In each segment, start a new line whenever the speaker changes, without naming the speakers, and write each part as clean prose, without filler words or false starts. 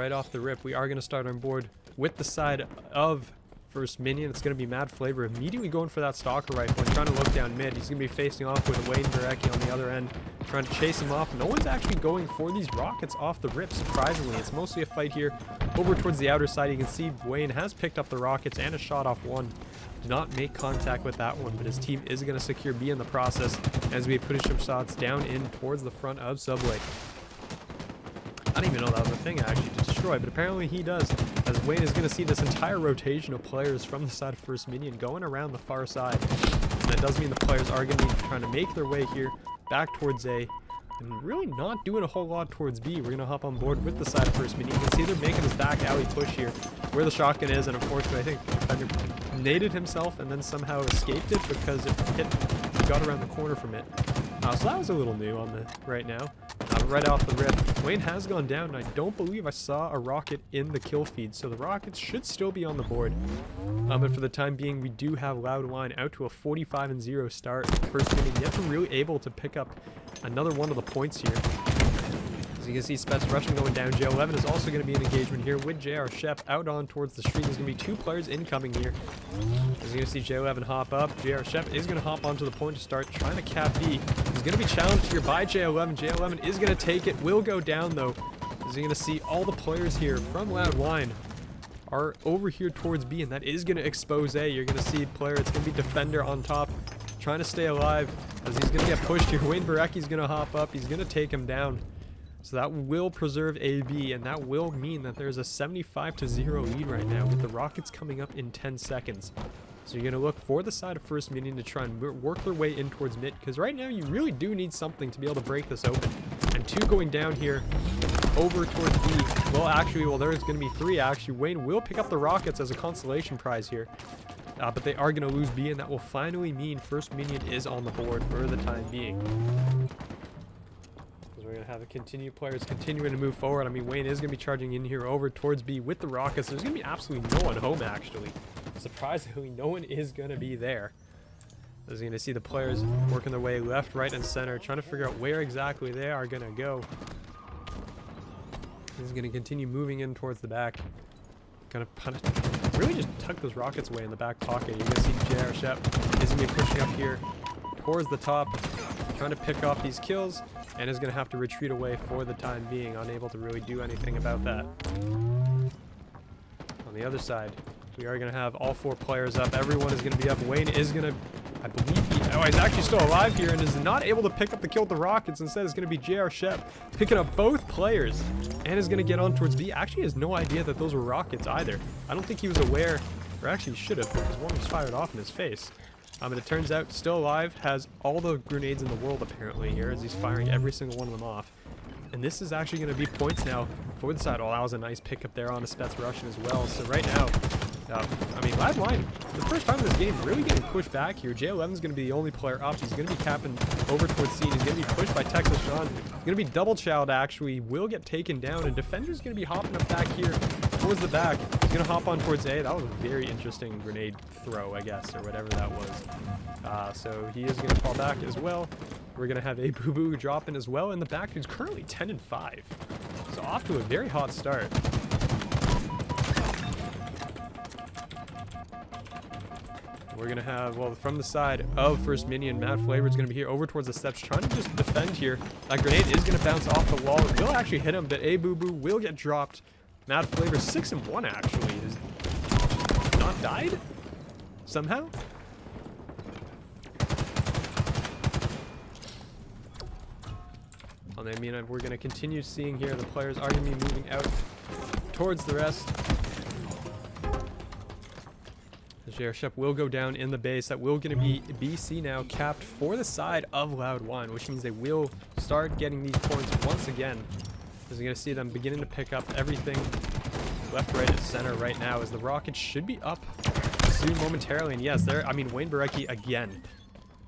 right off the rip, we are going to start on board with the side of First Minion. It's going to be Mad Flavor immediately going for that Stalker Rifle and trying to look down mid. He's going to be facing off with Wayne Barecki on the other end, trying to chase him off. No one's actually going for these rockets off the rip, surprisingly. It's mostly a fight here over towards the outer side. You can see Wayne has picked up the rockets and a shot off one. Did not make contact with that one, but his team is going to secure B in the process as we push some shots down in towards the front of Subway. I didn't even know that was a thing actually to destroy, but apparently he does, as Wayne is going to see this entire rotation of players from the side of First Minion going around the far side. And that does mean the players are going to be trying to make their way here back towards A, and really not doing a whole lot towards B. We're going to hop on board with the side of First Minion. You can see they're making this back alley push here where the shotgun is, and unfortunately I think the defender naded himself and then somehow escaped it because it got around the corner from it. So that was a little new on the right now. Right off the rip, Wayne has gone down, and I don't believe I saw a rocket in the kill feed, so the rockets should still be on the board. But for the time being, we do have Loud Whine out to a 45-0 start. First Minion yet to really able to pick up another one of the points here. As you can see, Spets Russian going down. J11 is also going to be in engagement here with JR Shep out on towards the street. There's going to be two players incoming here. As you can see, J11 hop up. JR Shep is going to hop onto the point to start trying to cap B. He's going to be challenged here by J11. J11 is going to take it. Will go down though. As you're going to see, all the players here from Loud Whine are over here towards B, and that is going to expose A. You're going to see player, it's going to be Defender on top, trying to stay alive as he's going to get pushed here. Wayne Barecki's going to hop up. He's going to take him down. So that will preserve AB, and that will mean that there's a 75-0 lead right now with the rockets coming up in 10 seconds. So you're going to look for the side of First Minion to try and work their way in towards mid, because right now you really do need something to be able to break this open. And two going down here over towards B. Well, actually, there's going to be three actually. Wayne will pick up the rockets as a consolation prize here. But they are going to lose B, and that will finally mean First Minion is on the board for the time being. We're going to have players continuing to move forward. I mean, Wayne is going to be charging in here over towards B with the rockets. There's going to be absolutely no one home, actually. Surprisingly, no one is going to be there. As you're going to see the players working their way left, right, and center, trying to figure out where exactly they are going to go. He's going to continue moving in towards the back. Going to really just tuck those rockets away in the back pocket. You're going to see JR Shep is going to be pushing up here towards the top, trying to pick off these kills, and is going to have to retreat away for the time being, unable to really do anything about that. On the other side, we are going to have all four players up. Everyone is going to be up. Wayne is going to, I believe, he's actually still alive here and is not able to pick up the kill with the rockets. Instead, it's going to be JR Shep picking up both players and is going to get on towards B. Actually has no idea that those were rockets either. I don't think he was aware, or actually he should have, because one was fired off in his face. And it turns out, still alive, has all the grenades in the world apparently here, as he's firing every single one of them off. And this is actually going to be points now for the side. Oh, that was a nice pickup there on a Spets Russian as well. So right now, I mean, Loud Whine, for the first time in this game, really getting pushed back here. J11 is going to be the only player up. He's going to be capping over towards C. He's going to be pushed by Texas Sean. He's going to be double chowed, actually. Will get taken down, and Defender's going to be hopping up back here towards the back. He's going to hop on towards A. That was a very interesting grenade throw, I guess, or whatever that was. So he is going to fall back as well. We're going to have a Boo Boo drop in as well in the back, who's currently 10-5. So off to a very hot start. We're going to have, from the side of First Minion, Mad Flavor is going to be here over towards the steps, trying to just defend here. That grenade is going to bounce off the wall. It will actually hit him, but a Boo Boo will get dropped. Mad Flavor 6-1 actually. Has not died? Somehow? I mean, we're going to continue seeing here the players are going to be moving out towards the rest. The JR Shep will go down in the base. That will going to be BC now capped for the side of Loud Whine, which means they will start getting these points once again. As you're going to see them beginning to pick up everything left, right, and center right now, as the rockets should be up soon momentarily. And yes, I mean, Wayne Barecki again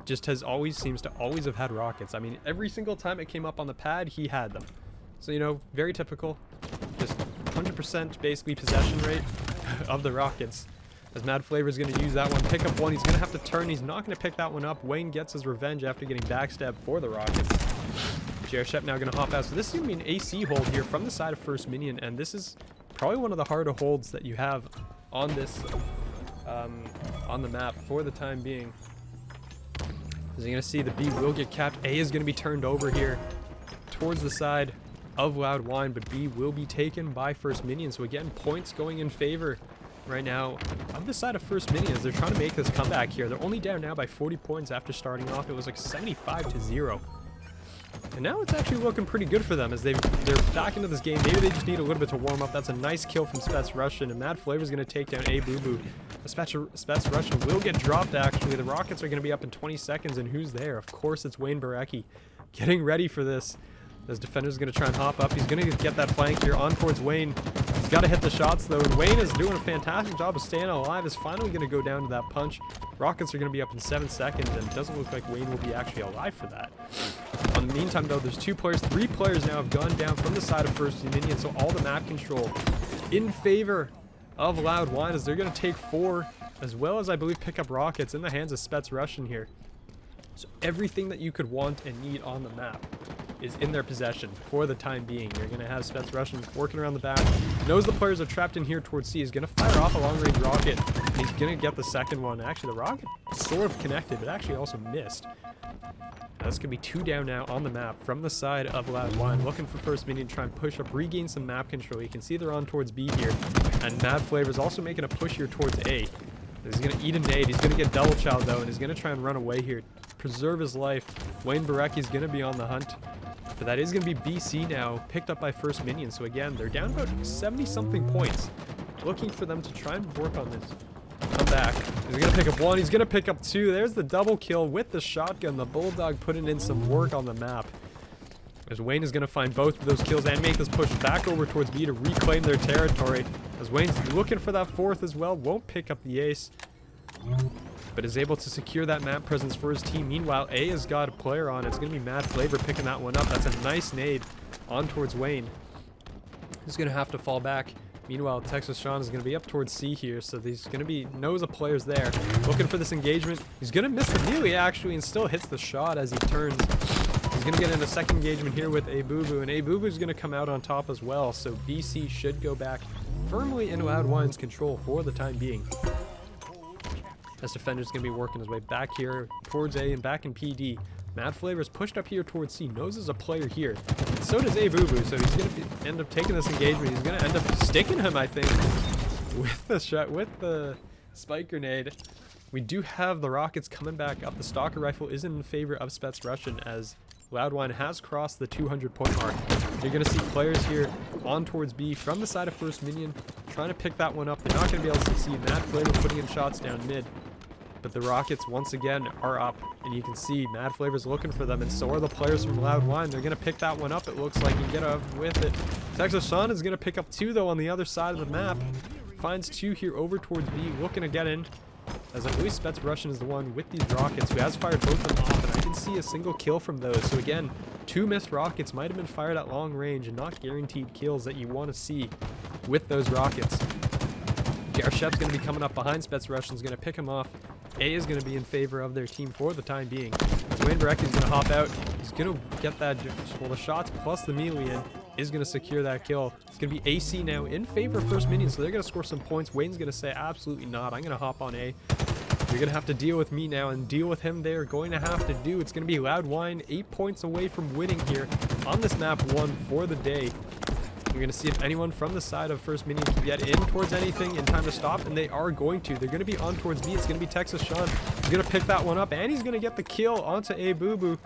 just seems to always have had rockets. I mean, every single time it came up on the pad, he had them. So, you know, very typical. Just 100% basically possession rate of the rockets. As Mad Flavor is going to use that one, pick up one. He's going to have to turn. He's not going to pick that one up. Wayne gets his revenge after getting backstabbed for the rockets. Shep now going to hop out. So this is going to be an AC hold here from the side of First Minion, and this is probably one of the harder holds that you have on this, on the map for the time being. As you're going to see, the B will get capped. A is going to be turned over here towards the side of Loud Whine, but B will be taken by First Minion. So again, points going in favor right now on the side of First Minion as they're trying to make this comeback here. They're only down now by 40 points after starting off. It was like 75-0. And now it's actually looking pretty good for them as they're back into this game. Maybe they just need a little bit to warm up. That's a nice kill from Spets Russian, and Mad Flavor's going to take down A Boo Boo. Spets Russian will get dropped, actually. The Rockets are going to be up in 20 seconds, and who's there? Of course, it's Wayne Barecki getting ready for this. This defender's going to try and hop up. He's going to get that flank here on towards Wayne. He's got to hit the shots, though, and Wayne is doing a fantastic job of staying alive. Is finally going to go down to that punch. Rockets are going to be up in 7 seconds, and it doesn't look like Wayne will be actually alive for that. In the meantime, though, there's 3 players now have gone down from the side of First Minion, so all the map control in favor of Loud Whine as they're going to take 4, as well as, I believe, pick up Rockets in the hands of Spets Russian here. So everything that you could want and need on the map is in their possession for the time being. You're going to have Spets Russian working around the back. Knows the players are trapped in here towards C. He's going to fire off a long-range rocket. And he's going to get the second one. Actually, the rocket sort of connected, but actually also missed. That's going to be 2 down now on the map from the side of Loud Whine. Looking for First Minion to try and push up, regain some map control. You can see they're on towards B here. And Mad Flavor is also making a push here towards A. He's going to eat a nade. He's going to get double chow, though, and he's going to try and run away here. Preserve his life. Wayne Barecki is going to be on the hunt. But that is going to be BC now, picked up by First Minion. So again, they're down about 70-something points. Looking for them to try and work on this. Come back. He's going to pick up 1. He's going to pick up 2. There's the double kill with the shotgun. The Bulldog putting in some work on the map. As Wayne is going to find both of those kills and make this push back over towards B to reclaim their territory. As Wayne's looking for that 4th as well. Won't pick up the ace, but is able to secure that map presence for his team. Meanwhile, A has got a player on. It's going to be Mad Flavor picking that one up. That's a nice nade on towards Wayne. He's going to have to fall back. Meanwhile, Texas Sean is going to be up towards C here, so he's going to be, knows a player's there. Looking for this engagement. He's going to miss the melee, actually, and still hits the shot as he turns. He's going to get in a second engagement here with A Boo Boo, and A Boo Boo is going to come out on top as well, so BC should go back firmly in Loud Whine's control for the time being. This defender's going to be working his way back here towards A and back in PD. Mad Flavor is pushed up here towards C. Knows there's a player here. And so does A Boo Boo, so he's going to end up taking this engagement. He's going to end up sticking him, I think, with the shot, with the spike grenade. We do have the Rockets coming back up. The Stalker Rifle is in favor of Spets Russian as Loud Whine has crossed the 200-point mark. You're going to see players here on towards B from the side of First Minion trying to pick that one up. They're not going to be able to succeed. Mad Flavor putting in shots down mid. But the Rockets, once again, are up. And you can see Mad Flavor's looking for them. And so are the players from Loud Whine. They're going to pick that one up, it looks like, and get out with it. Texas Sean is going to pick up 2, though, on the other side of the map. Finds 2 here over towards B, looking to get in. As I believe Spets Russian is the one with these rockets who has fired both of them off. And I can see a single kill from those. So again, 2 missed rockets might have been fired at long range and not guaranteed kills that you want to see with those rockets. Shep's going to be coming up behind Spets Russian, is going to pick him off. A is going to be in favor of their team for the time being. Wayne Barecki is going to hop out. He's going to get that, well, the shots plus the melee in is going to secure that kill. It's going to be AC now in favor of First Minion, so they're going to score some points. Wayne's going to say, absolutely not. I'm going to hop on A. You're going to have to deal with me now and deal with him they're going to have to do. It's going to be Loud Whine 8 points away from winning here on this map 1 for the day. You're going to see if anyone from the side of First Minion can get in towards anything in time to stop, and they are going to. They're going to be on towards B. It's going to be Texas Sean. He's going to pick that one up, and he's going to get the kill onto A Boo Boo.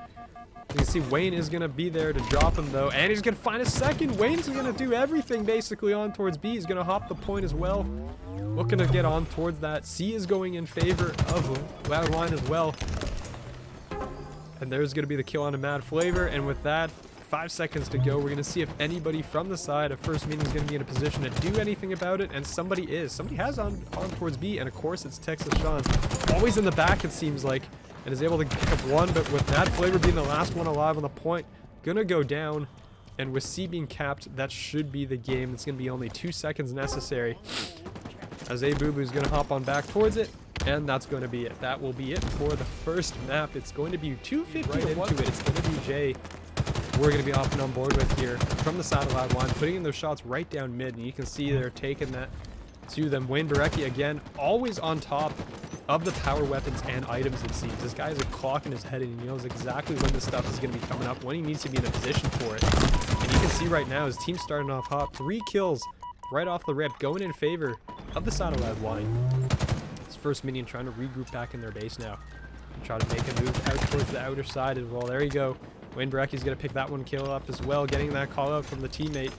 You can see Wayne is going to be there to drop him, though, and he's going to find a second. Wayne's going to do everything basically on towards B. He's going to hop the point as well. Looking to get on towards that. C is going in favor of Loud Whine as well. And there's going to be the kill on a Mad Flavor, and with that, 5 seconds to go. We're going to see if anybody from the side of First Minion is going to be in a position to do anything about it, and somebody is. Somebody has on towards B, and of course it's Texas Sean. Always in the back, it seems like, and is able to pick up 1, but with Mad Flavor being the last one alive on the point, gonna go down, and with C being capped, that should be the game. It's going to be only 2 seconds necessary, as A Boo Boo is going to hop on back towards it, and that's going to be it. That will be it for the first map. It's going to be 250 right into it. It's going to be Jay we're going to be hopping on board with here from the side of Loud Whine, putting in those shots right down mid, and you can see they're taking that to them. Wayne Barecki, again, always on top of the power weapons and items, it seems. This guy has a clock in his head, and he knows exactly when this stuff is going to be coming up, when he needs to be in a position for it. And you can see right now his team's starting off hot. 3 kills right off the rip, going in favor of the side of Loud Whine. His First Minion trying to regroup back in their base now. And try to make a move out towards the outer side as well. There you go. Wayne Barecki's going to pick that one kill up as well, getting that call out from the teammate.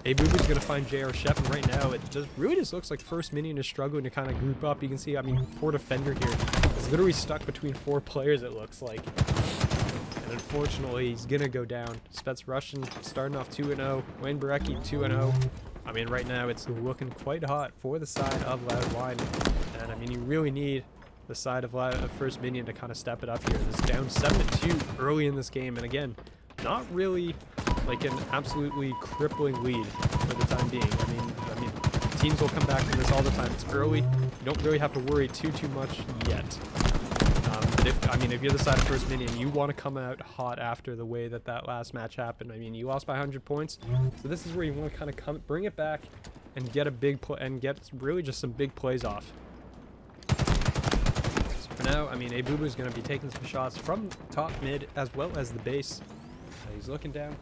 A-Boobu's going to find JR Shep, and right now it really just looks like First Minion is struggling to kind of group up. You can see, I mean, poor defender here is literally stuck between 4 players, it looks like. And unfortunately, he's going to go down. Spets Russian starting off 2-0. Wayne Barecki 2-0. I mean, right now it's looking quite hot for the side of Loud Whine. And I mean, you really need the side of First Minion to kind of step it up here. This is down 7-2 early in this game, and again, not really like an absolutely crippling lead for the time being. I mean, teams will come back from this all the time. It's early. You don't really have to worry too much yet. But if you're the side of First Minion, you want to come out hot after the way that last match happened. I mean, you lost by 100 points, so this is where you want to kind of bring it back and get a big play and get really just some big plays off. So for now, I mean, A-Boobu is going to be taking some shots from top mid as well as the base. He's looking down.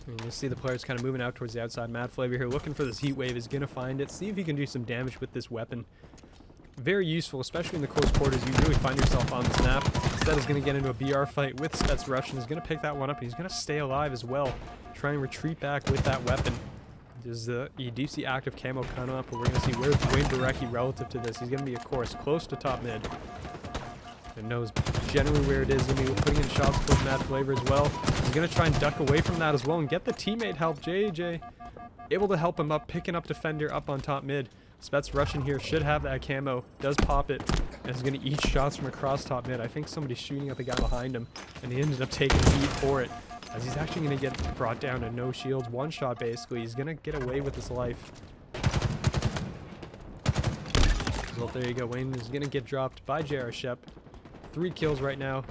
And you'll see the players kind of moving out towards the outside. Mad Flavor here looking for this heat wave, is going to find it. See if he can do some damage with this weapon. Very useful, especially in the close quarters. You really find yourself on this map. Instead, is going to get into a BR fight with Spets Russian. He's going to pick that one up, and he's going to stay alive as well. Try and retreat back with that weapon. You do see active camo coming up, but we're going to see where's Wayne Barecki relative to this. He's going to be, of course, close to top mid. And knows generally where it is. Going to be putting in shots towards Mad Flavor as well. He's going to try and duck away from that as well and get the teammate help. JJ able to help him up, picking up defender up on top mid. Spets Russian here should have that camo. Does pop it. And is going to eat shots from across top mid. I think somebody's shooting at the guy behind him. And he ended up taking heat for it. As he's actually going to get brought down to no shields. One shot basically. He's going to get away with his life. Well, there you go. Wayne is going to get dropped by JR Shep. 3 kills right now.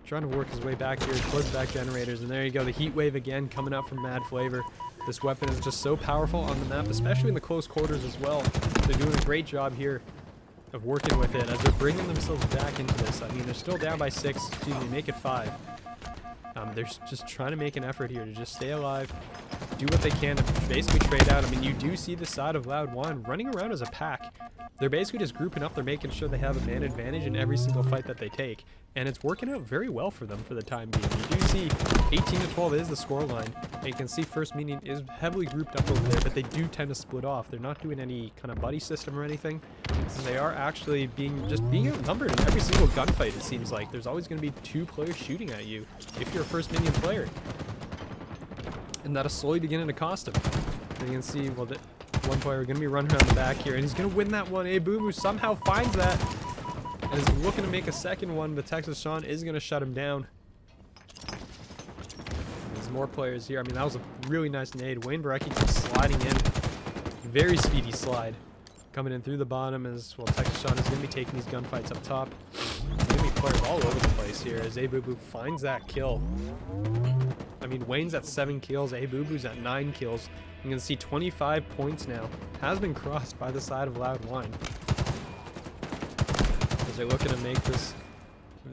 Trying to work his way back here towards the back generators. And there you go. The heat wave again coming out from Mad Flavor. This weapon is just so powerful on the map, especially in the close quarters as well. They're doing a great job here of working with it as they're bringing themselves back into this. I mean, they're still down by 6. Excuse me, make it 5. They're just trying to make an effort here to just stay alive, do what they can to basically trade out. I mean, you do see the side of Loud Whine running around as a pack. They're basically just grouping up. They're making sure they have a man advantage in every single fight that they take. And it's working out very well for them for the time being. You do see 18-12 is the scoreline. And you can see First Minion is heavily grouped up over there, but they do tend to split off. They're not doing any kind of buddy system or anything. So they are actually being outnumbered in every single gunfight, it seems like. There's always going to be 2 players shooting at you if you're a First Minion player. And that'll slowly beginning to cost them. And you can see, well, that one player going to be running around the back here, and he's going to win that one. A-Boobu somehow finds that and is looking to make a second one, but Texas Sean is going to shut him down. There's more players here. I mean, that was a really nice nade. Wayne Barecki keeps sliding in. Very speedy slide. Coming in through the bottom as, well, Texas Sean is going to be taking these gunfights up top. There's going to be players all over the place here as A-Boobu finds that kill. I mean, Wayne's at 7 kills. A-Boobu's at 9 kills. You can see 25 points now has been crossed by the side of Loud Whine. As they're looking to make this,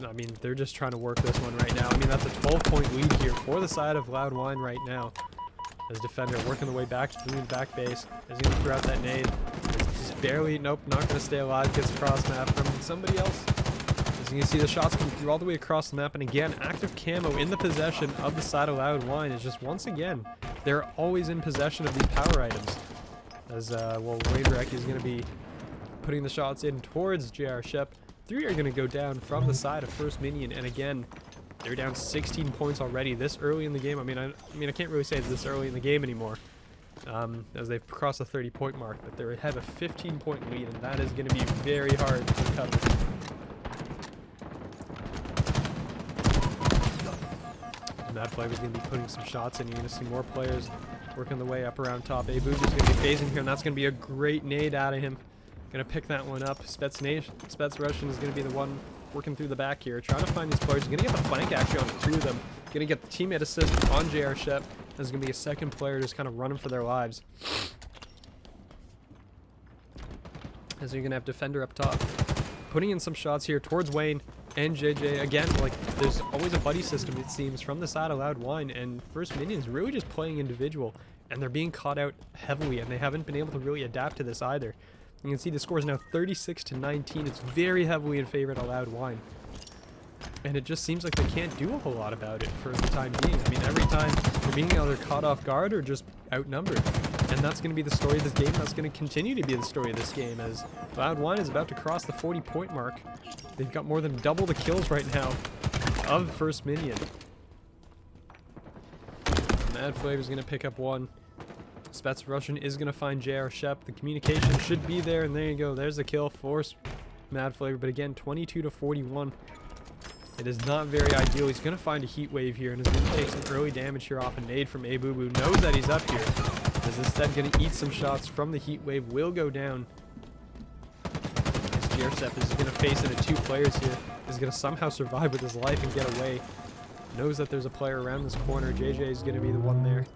I mean, they're just trying to work this one right now. I mean, that's a 12-point lead here for the side of Loud Whine right now. As defender working the way back to the back base. Is going to throw out that nade. It's just barely, nope, not going to stay alive. Gets cross map from somebody else. As you can see, the shots come through all the way across the map. And again, active camo in the possession of the side of Loud Whine is just once again, they're always in possession of these power items. As, well, Wayne Barecki is going to be putting the shots in towards JR Shep. 3 are going to go down from the side of First Minion. And again, they're down 16 points already this early in the game. I mean, I can't really say it's this early in the game anymore, as they've crossed the 30-point mark. But they have a 15-point lead, and that is going to be very hard to recover. Mad Flavor's going to be putting some shots in. You're going to see more players working the way up around top. A-Boobu's going to be phasing here, and that's going to be a great nade out of him. Going to pick that one up. Spets Russian is going to be the one working through the back here, trying to find these players. He's going to get the flank actually on 2 of them. Going to get the teammate assist on JR Shep. There's going to be a second player just kind of running for their lives. As you're going to have defender up top. Putting in some shots here towards Wayne and JJ. Again, like, there's always a buddy system, it seems, from the side of Loud Whine. And First Minion's really just playing individual. And they're being caught out heavily, and they haven't been able to really adapt to this either. You can see the score is now 36-19. It's very heavily in favor of Loud Whine. And it just seems like they can't do a whole lot about it for the time being. I mean, every time they're being either caught off guard or just outnumbered. And that's going to be the story of this game. That's going to continue to be the story of this game, as Loud Whine is about to cross the 40-point mark. They've got more than double the kills right now of First Minion. Mad Flavor is going to pick up 1. Spets Russian is going to find JR Shep. The communication should be there, and there you go. There's the kill for Mad Flavor. But again, 22-41. It is not very ideal. He's going to find a heat wave here, and is going to take some early damage here off a nade from Abubu. Knows that he's up here. Is instead going to eat some shots from the heat wave. Will go down. As JR Shep is going to face into 2 players here. Is going to somehow survive with his life and get away. Knows that there's a player around this corner. JJ is going to be the one there.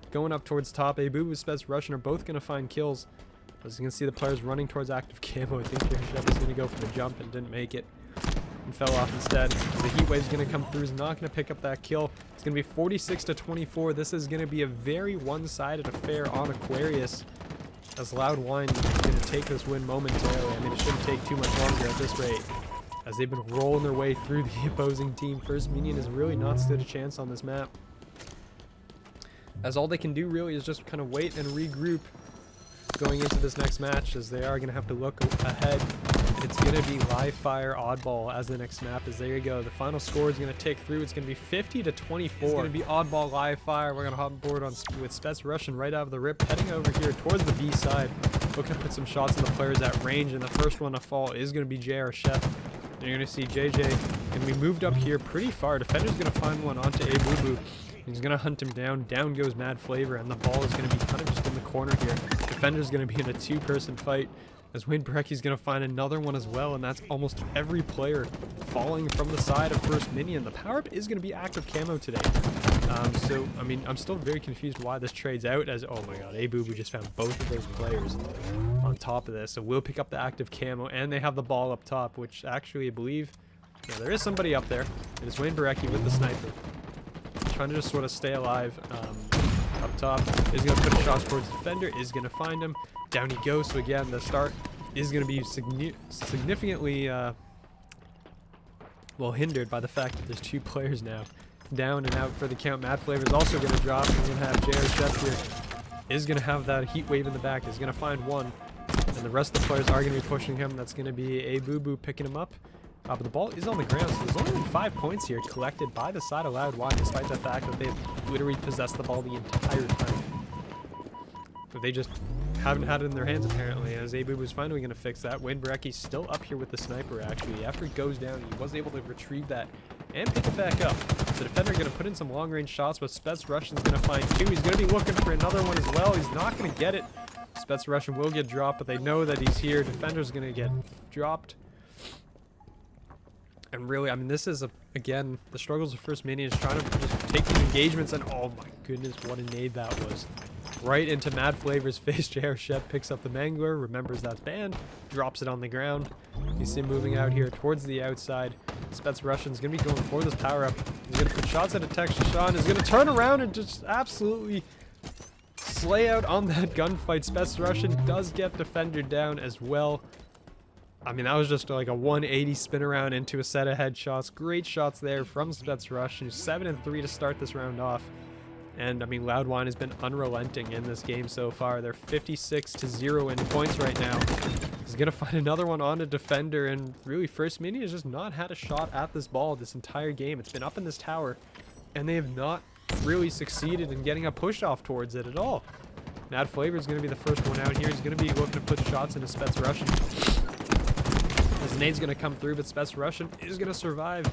Going up towards top, Abubu and Spets Russian are both going to find kills. As you can see, the players running towards active camo. I think JR Shep is going to go for the jump and didn't make it. And fell off instead. The heat wave is going to come through. He's not going to pick up that kill. It's going to be 46-24. This is going to be a very one-sided affair on Aquarius, as Loud Whine is going to take this win momentarily. I mean, it shouldn't take too much longer at this rate, as they've been rolling their way through the opposing team. First Minion has really not stood a chance on this map, as all they can do really is just kind of wait and regroup going into this next match, as they are going to have to look ahead. It's going to be Live Fire Oddball as the next map. As there you go, the final score is going to tick through. It's going to be 50-24. It's going to be Oddball Live Fire. We're going to hop on board with Spets Russian right out of the rip, heading over here towards the B side. Looking to put some shots on the players at range, and the first one to fall is going to be JR Shep. You're going to see JJ going to be moved up here pretty far. Defender's going to find one onto Abubu. He's going to hunt him down. Down goes Mad Flavor, and the ball is going to be kind of just in the corner here. Defender's going to be in a 2-person fight, as Wayne Brecky's going to find another one as well, and that's almost every player falling from the side of First Minion. The power-up is going to be active camo today. So, I mean, I'm still very confused why this trades out, as, oh my god, Abubu just found both of those players on top of this. So we'll pick up the active camo, and they have the ball up top, which actually I believe, yeah, there is somebody up there. It is Wayne Barecki with the sniper, trying to just sort of stay alive. Up top is going to put shots towards the defender, is going to find him. Down he goes. So again, the start is going to be significantly well hindered by the fact that there's 2 players now down and out for the count. Mad Flavor is also going to drop. We're going to have JR Shep here. Is going to have that heat wave in the back. Is going to find one, and the rest of the players are going to be pushing him. That's going to be Abubu picking him up. But the ball is on the ground, so there's only been 5 points here collected by the side of Loud Whine, despite the fact that they've literally possessed the ball the entire time. But they just haven't had it in their hands, apparently, as Abubu was finally going to fix that. Wayne Barecki's still up here with the sniper, actually. After he goes down, he was able to retrieve that and pick it back up. So defender going to put in some long-range shots, but Spets Russian's going to find 2. He's going to be looking for another one as well. He's not going to get it. Spets Russian will get dropped, but they know that he's here. Defender's going to get dropped. And really, I mean, this is, again, the struggles of First Minion is trying to just take these engagements, and oh my goodness, what a nade that was. Right into Mad Flavor's face. JR Shep picks up the Mangler, remembers that's banned, drops it on the ground. You see him moving out here towards the outside. Spets Russian's going to be going for this power-up. He's going to put shots at a Tech Shashan. He's going to turn around and just absolutely slay out on that gunfight. Spets Russian does get defender down as well. I mean, that was just like a 180 spin around into a set of headshots. Great shots there from Spets Russian. 7-3 to start this round off. And, I mean, Loud Whine has been unrelenting in this game so far. They're 56-0 in points right now. He's going to find another one on a defender. And really, First Minion has just not had a shot at this ball this entire game. It's been up in this tower, and they have not really succeeded in getting a push off towards it at all. Mad Flavor is going to be the first one out here. He's going to be looking to put shots into Spets Russian. His nade's going to come through, but Spets Russian is going to survive.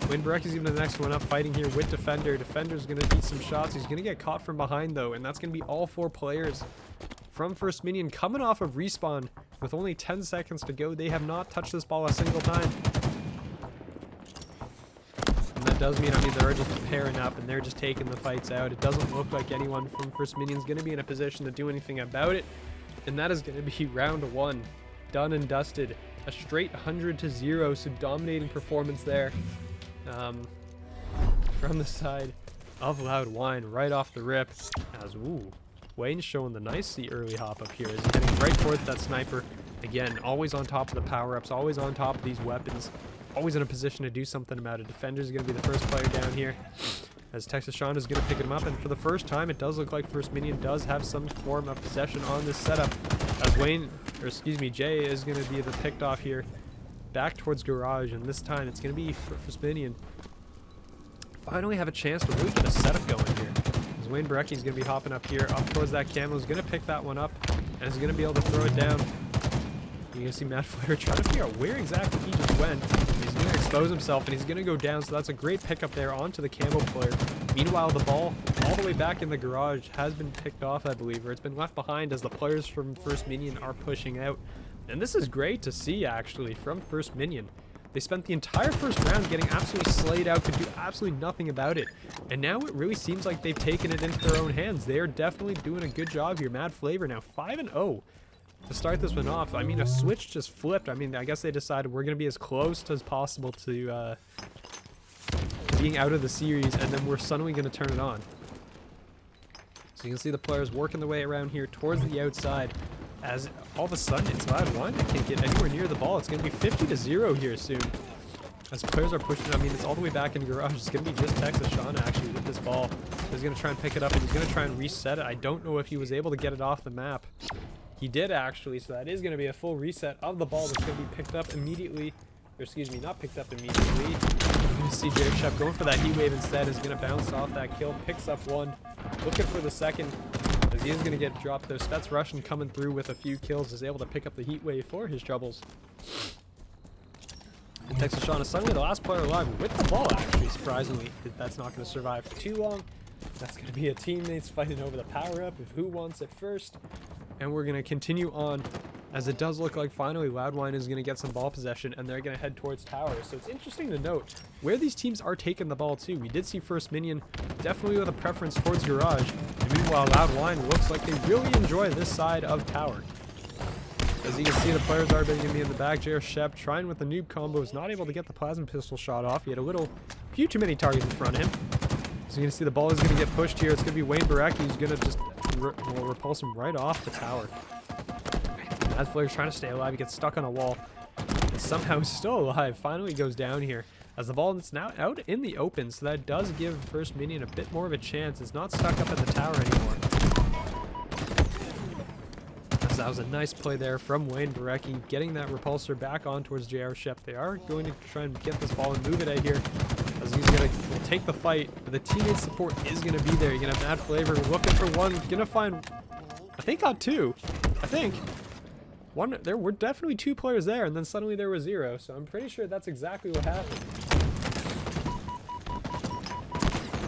Wayne Barecki's even the next one up, fighting here with Defender. Defender's going to eat some shots. He's going to get caught from behind, though, and that's going to be all 4 players from First Minion coming off of respawn with only 10 seconds to go. They have not touched this ball a single time. does mean, I mean, they're just pairing up and they're just taking the fights out. It doesn't look like anyone from First Minion's going to be in a position to do anything about it. And that is going to be round 1. Done and dusted. A straight 100-0, so dominating performance there from the side of Loud Whine right off the rip. As, ooh, Wayne's showing the nicely early hop up here as he's heading right towards that sniper. Again, always on top of the power-ups, always on top of these weapons, always in a position to do something about it. Defender's going to be the first player down here, as Texas Sean is going to pick him up. And for the first time, it does look like First Minion does have some form of possession on this setup, as Wayne, or excuse me, Jay is going to be the picked off here back towards garage. And this time it's going to be First Minion finally have a chance to really get a setup going here. As Wayne Barecki is going to be hopping up here, up towards that camo, is going to pick that one up, and is going to be able to throw it down. You can see Mad Flair trying to figure out where exactly he just went. He's going to expose himself, and he's going to go down, so that's a great pickup there onto the camo player. Meanwhile, the ball all the way back in the garage has been picked off, I believe, or it's been left behind as the players from First Minion are pushing out. And this is great to see, actually, from First Minion. They spent the entire first round getting absolutely slayed out, could do absolutely nothing about it. And now it really seems like they've taken it into their own hands. They are definitely doing a good job here. Mad Flavor now 5-0 to start this one off. I mean, a switch just flipped. I mean, I guess they decided we're going to be as close as possible to being out of the series, and then we're suddenly going to turn it on. So you can see the players working their way around here towards the outside. As all of a sudden it's Loud Whine that can't get anywhere near the ball. It's going to be 50-0 here soon. As players are pushing, I mean, it's all the way back in garage. It's going to be just Texas Sean actually with this ball. He's going to try and pick it up, and he's going to try and reset it. I don't know if he was able to get it off the map. He did actually, so that is going to be a full reset of the ball that's going to be picked up immediately. Or excuse me, not picked up immediately. You're going to see Jared Shep going for that heat wave instead. Is going to bounce off that kill, picks up one, looking for the second. As he is going to get dropped though. Spets Russian coming through with a few kills is able to pick up the heat wave for his troubles. And Texas Sean is suddenly the last player alive with the ball, actually, surprisingly. That's not going to survive for too long. That's going to be a teammates fighting over the power-up of who wants it first. And we're going to continue on, as it does look like finally Loud Whine is going to get some ball possession, and they're going to head towards towers. So it's interesting to note where these teams are taking the ball to. We did see First Minion definitely with a preference towards garage. And meanwhile, Loud Whine looks like they really enjoy this side of tower. As you can see, the players are going to be in the back. J.R. Shep trying with the noob combo, is not able to get the plasma pistol shot off. He had a few too many targets in front of him. So you can see the ball is going to get pushed here. It's going to be Wayne Barecki who's going to just repulse him right off the tower. Mad Flair's trying to stay alive. He gets stuck on a wall. And somehow he's still alive. Finally goes down here. As the ball is now out in the open, so that does give First Minion a bit more of a chance. It's not stuck up in the tower anymore. As that was a nice play there from Wayne Barecki, getting that repulsor back on towards J.R. Shep. They are going to try and get this ball and move it out here, as he's going to take the fight. But the teammate support is going to be there. You're going to have Mad Flavor looking for one. Going to find, I think, got two. I think. One, there were definitely two players there, and then suddenly there was zero. So I'm pretty sure that's exactly what happened.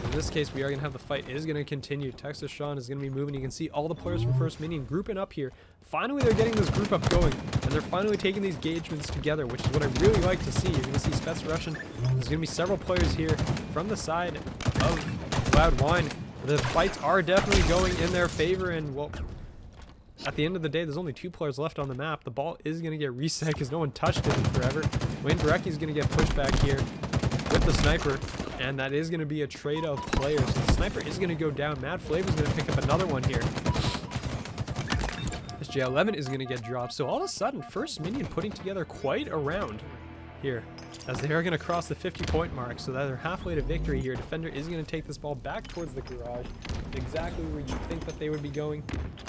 In this case, we are going to have the fight. It is going to continue. Texas Sean is going to be moving. You can see all the players from First Minion grouping up here. Finally, they're getting this group up going, and they're finally taking these engagements together, which is what I really like to see. You're going to see Spets Russian. There's going to be several players here from the side of Loud Whine. The fights are definitely going in their favor, and well, at the end of the day, there's only two players left on the map. The ball is going to get reset because no one touched it in forever. Wayne Barecki is going to get pushed back here with the sniper, and that is going to be a trade of players. So the sniper is going to go down. Mad Flavor is going to pick up another one here. This J11 is going to get dropped. So all of a sudden, First Minion putting together quite a round here, as they are going to cross the 50-point mark. So that they're halfway to victory here. Defender is going to take this ball back towards the garage, exactly where you think that they would be going.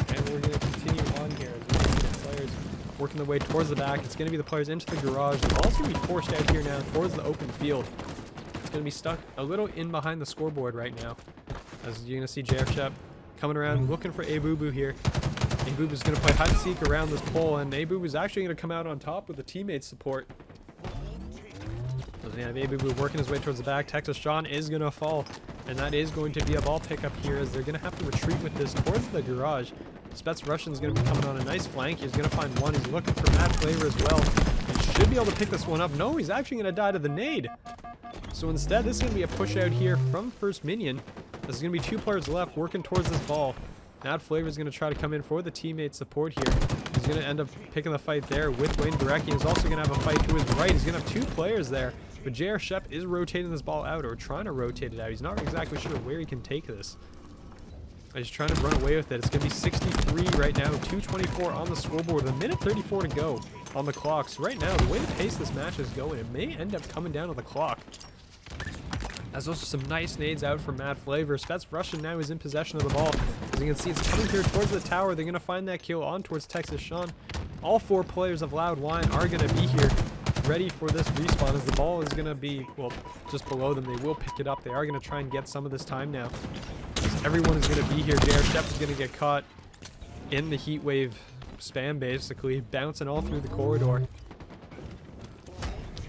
And we're going to continue on here as we see the players working their way towards the back. It's going to be the players into the garage. The ball's going to be forced out here now towards the open field. It's going to be stuck a little in behind the scoreboard right now, as you're going to see J.R. Shep coming around looking for A-Boo-Boo here. A-Boo-Boo is going to play hide and seek around this pole, and A-Boo-Boo is actually going to come out on top with the teammate support. So we have A-Boo-Boo working his way towards the back. Texas Sean is going to fall, and that is going to be a ball pickup here, as they're going to have to retreat with this towards the garage. Spets Russian is going to be coming on a nice flank. He's going to find one. He's looking for Mad Flavor as well. He should be able to pick this one up. No, he's actually going to die to the nade. So instead, this is going to be a push out here from First Minion. There's going to be 2 players left working towards this ball. Mad Flavor is going to try to come in for the teammate support here. He's going to end up picking the fight there with Wayne Barecki. He's also going to have a fight to his right. He's going to have 2 players there. But JR Shep is rotating this ball out, or trying to rotate it out. He's not exactly sure where he can take this. He's trying to run away with it. It's going to be 63 right now. 2:24 on the scoreboard. A minute 34 to go on the clock. So right now, the way the pace this match is going, it may end up coming down to the clock. There's also some nice nades out from Mad Flavor. Spets Russian now is in possession of the ball. As you can see, it's coming here towards the tower. They're going to find that kill on towards Texas Sean. All 4 players of Loud Whine are going to be here, ready for this respawn, as the ball is going to be, well, just below them. They will pick it up. They are going to try and get some of this time now. Everyone is going to be here. JR Shep is going to get caught in the heat wave spam, basically, bouncing all through the corridor.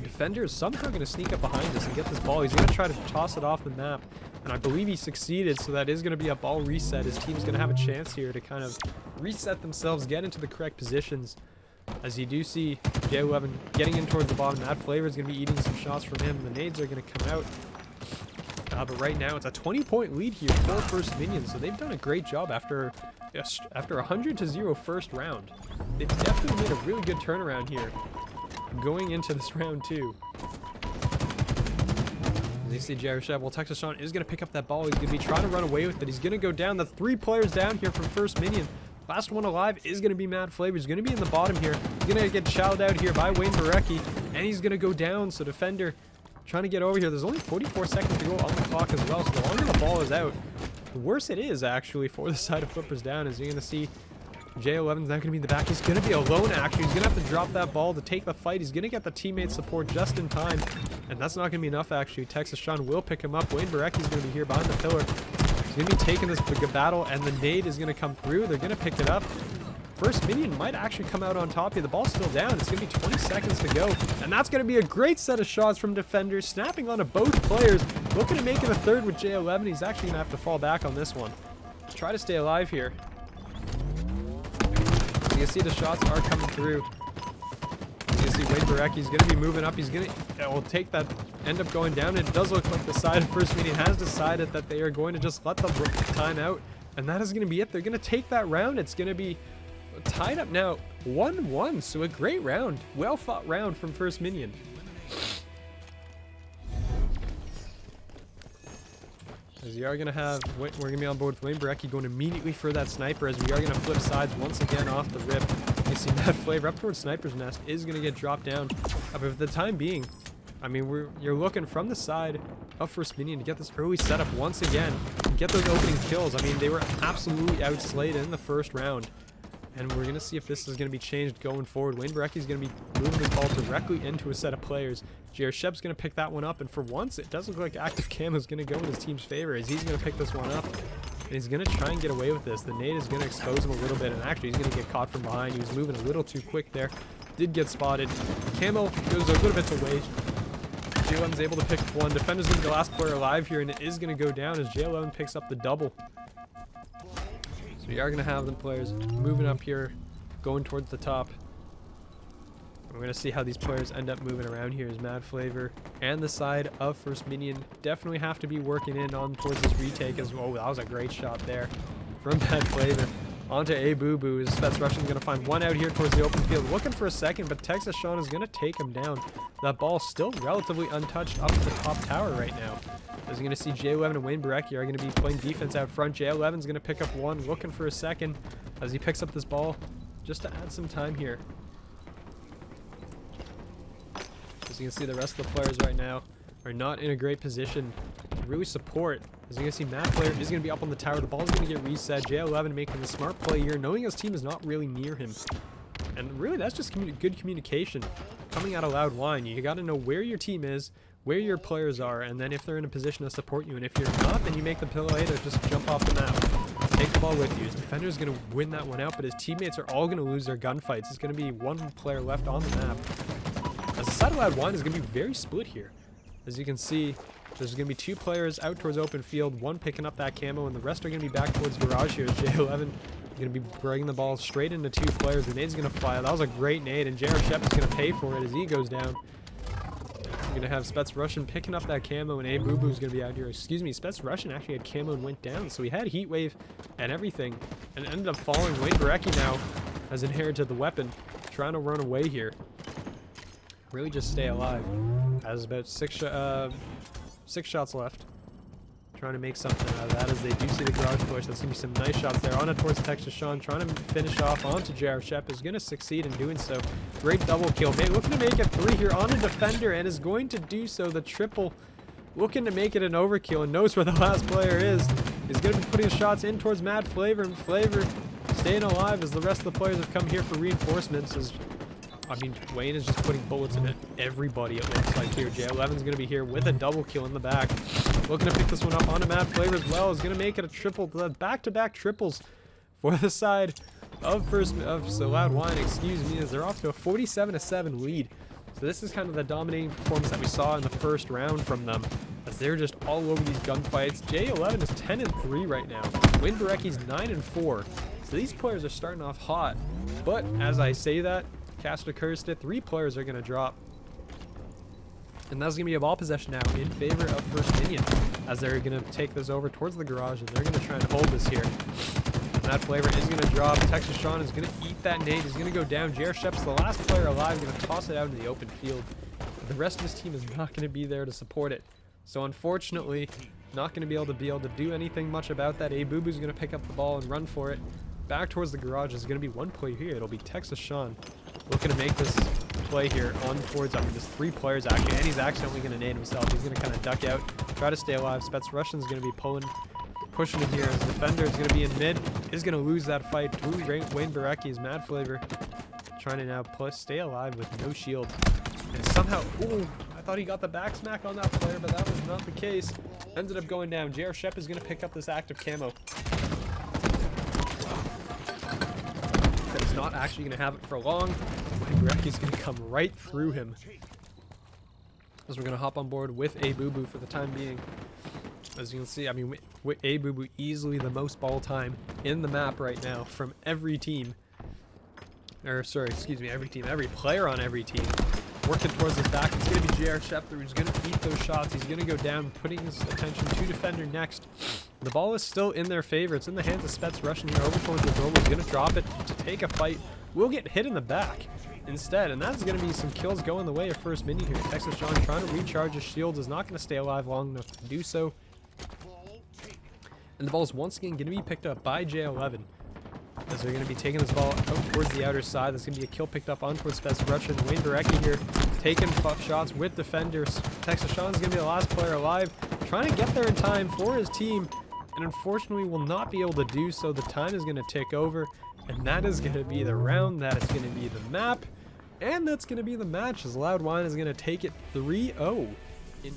Defender is somehow going to sneak up behind us and get this ball. He's going to try to toss it off the map, and I believe he succeeded, so that is going to be a ball reset. His team's going to have a chance here to kind of reset themselves, get into the correct positions. As you do see J11 getting in towards the bottom, Mad Flavor is going to be eating some shots from him. The nades are going to come out. But right now, it's a 20-point lead here for First Minion, so they've done a great job after 100-0 first round. They've definitely made a really good turnaround here going into this round 2. As you see JR Shep, well, Texas Sean is going to pick up that ball. He's going to be trying to run away with it. He's going to go down. That's 3 players down here from First Minion. Last one alive is going to be Mad Flavor. He's going to be in the bottom here. He's going to get shouted out here by Wayne Barecki, and he's going to go down. So Defender trying to get over here. There's only 44 seconds to go on the clock as well, so the longer the ball is out, the worse it is, actually, for the side of Flippers down. As you're going to see, J11's not going to be in the back. He's going to be alone, actually. He's going to have to drop that ball to take the fight. He's going to get the teammate support just in time, and that's not going to be enough, actually. Texas Sean will pick him up. Wayne Barecki's going to be here behind the pillar. He's going to be taking this battle, and the nade is going to come through. They're going to pick it up. First Minion might actually come out on top here. The ball's still down. It's going to be 20 seconds to go. And that's going to be a great set of shots from Defenders, snapping onto both players. Looking to make it a third with J11. He's actually going to have to fall back on this one. Try to stay alive here. You can see the shots are coming through. You can see Wayne Barecki's going to be moving up. He's going to take that, end up going down. It does look like the side of First Minion has decided that they are going to just let the time out. And that is going to be it. They're going to take that round. It's going to be tied up now 1-1, so a great round, well fought round from First Minion. As we are going to have, we're going to be on board with Wayne Barecki going immediately for that sniper, as we are going to flip sides once again off the rip. You see Mad Flavor up towards Sniper's Nest is going to get dropped down, but for the time being, I mean, you're looking from the side of First Minion to get this early setup once again and get those opening kills. I mean, they were absolutely outslayed in the first round. And we're going to see if this is going to be changed going forward. Wayne Barecki is going to be moving the ball directly into a set of players. JR Shep's going to pick that one up. And for once, it does look like active camo is going to go in his team's favor, as he's going to pick this one up. And he's going to try and get away with this. The nade is going to expose him a little bit. And actually, he's going to get caught from behind. He was moving a little too quick there. Did get spotted. Camo goes a little bit to waste. J11's able to pick one. Defender's going to be the last player alive here. And it is going to go down as J11 picks up the double. So we are going to have the players moving up here, going towards the top. We're going to see how these players end up moving around here, as Mad Flavor and the side of First Minion definitely have to be working in on towards this retake as well. Oh, that was a great shot there from Mad Flavor. Onto A Boo Boo. Spets Russian's going to find one out here towards the open field, looking for a second, but Texas Sean is going to take him down. That ball still relatively untouched up the top tower right now. As you're going to see J11 and Wayne Barecki are going to be playing defense out front. J11's going to pick up one, looking for a second as he picks up this ball just to add some time here. As you can see, the rest of the players right now are not in a great position to really support. As you can see, Mad Flavor is going to be up on the tower. The ball is going to get reset. J11 making the smart play here, knowing his team is not really near him. And really, that's just good communication coming out of Loud Whine. You got to know where your team is, where your players are, and then if they're in a position to support you. And if you're not, then you make the play to just jump off the map. Take the ball with you. His defender is going to win that one out, but his teammates are all going to lose their gunfights. It's going to be one player left on the map. As the side of Loud Whine is going to be very split here. As you can see, there's going to be 2 players out towards open field, one picking up that camo, and the rest are going to be back towards garage here. J11 going to be bringing the ball straight into 2 players. The nade's going to fly. That was a great nade, and JR Shep is going to pay for it as he goes down. We're gonna have Spets Russian picking up that camo, and A-Boo-Boo's gonna be out here. Excuse me, Spets Russian actually had camo and went down, so he had heat wave and everything, and ended up falling. Wayne Barecki now has inherited the weapon, trying to run away here. Really just stay alive. Has about six shots left. Trying to make something out of that as they do see the garage push. That's gonna be some nice shots there. On it towards Texas Sean, trying to finish off onto JR Shep, is gonna succeed in doing so. Great double kill. Looking to make it 3 here on a defender, and is going to do so. The triple, looking to make it an overkill, and knows where the last player is. Is gonna be putting shots in towards Mad Flavor, and Flavor staying alive as the rest of the players have come here for reinforcements. I mean, Wayne is just putting bullets in everybody, it looks like here. J11's going to be here with a double kill in the back. Looking to pick this one up onto Mad Flavor as well. Is going to make it a triple, back-to-back triples for the side of Loud Whine, excuse me, as they're off to a 47-7 lead. So this is kind of the dominating performance that we saw in the first round from them, as they're just all over these gunfights. J11 is 10-3 right now. Wayne Barecki's 9-4. So these players are starting off hot. But as I say that, Caster cursed it. 3 players are going to drop. And that's going to be a ball possession now in favor of First Minion, as they're going to take this over towards the garage, and they're going to try and hold this here. And that Flavor is going to drop. Texas Sean is going to eat that nade. He's going to go down. JR Shep's the last player alive, going to toss it out into the open field. But the rest of his team is not going to be there to support it. So unfortunately, not going to be able to do anything much about that. A-Boo-Boo's going to pick up the ball and run for it. Back towards the garage is going to be one player here. It'll be Texas Sean looking to make this play here on towards, I mean, there's 3 players actually, and he's accidentally going to nade himself. He's going to kind of duck out, try to stay alive. Spets Russian's going to be pushing him here as the defender is going to be in mid, is going to lose that fight to Wayne Barecki's Mad Flavor, trying to now stay alive with no shield. And somehow, ooh, I thought he got the back smack on that player, but that was not the case. Ended up going down. JR Shep is going to pick up this active camo. He's not actually going to have it for long. Wayne Barecki's going to come right through him. As we're going to hop on board with A-Boo-Boo for the time being. As you can see, I mean, with A-Boo-Boo easily the most ball time in the map right now from every team. Or, sorry, excuse me, every team. Every player on every team. Working towards his back. It's going to be JR Shep who's going to eat those shots. He's going to go down, putting his attention to defender next. The ball is still in their favor. It's in the hands of Spets Russian here over towards the door. He's going to drop it to take a fight. Will get hit in the back instead, and that's going to be some kills going the way of First Minion here. Texas Sean trying to recharge his shields, is not going to stay alive long enough to do so. And the ball is once again going to be picked up by J11. As they're going to be taking this ball out towards the outer side. There's going to be a kill picked up on towards Spets Russian. Wayne Barecki here taking shots with defenders. Texas Sean's going to be the last player alive, trying to get there in time for his team, and unfortunately will not be able to do so. The time is going to tick over, and that is going to be the round. That is going to be the map, and that's going to be the match, as Loud Whine is going to take it 3-0 in